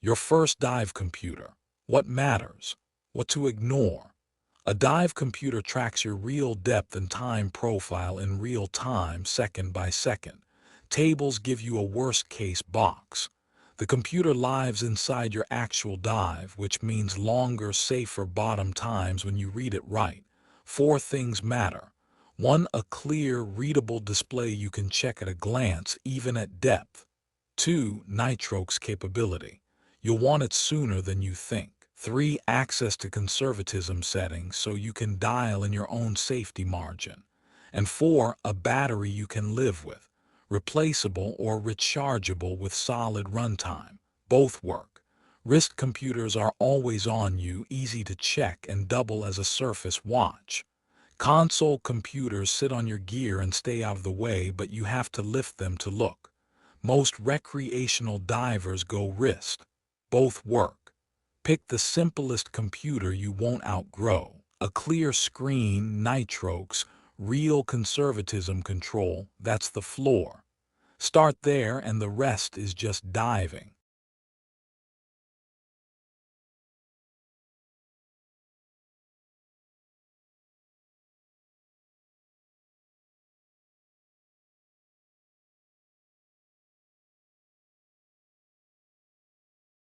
Your first dive computer. What matters? What to ignore? A dive computer tracks your real depth and time profile in real time, second by second. Tables give you a worst-case box. The computer lives inside your actual dive, which means longer, safer bottom times when you read it right. 4 things matter. 1. A clear, readable display you can check at a glance, even at depth. 2. Nitrox capability. You'll want it sooner than you think. 3. Access to conservatism settings so you can dial in your own safety margin. And 4. A battery you can live with. Replaceable or rechargeable with solid runtime. Both work. Wrist computers are always on you, easy to check, and double as a surface watch. Console computers sit on your gear and stay out of the way, but you have to lift them to look. Most recreational divers go wrist. Both work. Pick the simplest computer you won't outgrow. A clear screen, Nitrox, real conservatism control, that's the floor. Start there and the rest is just diving.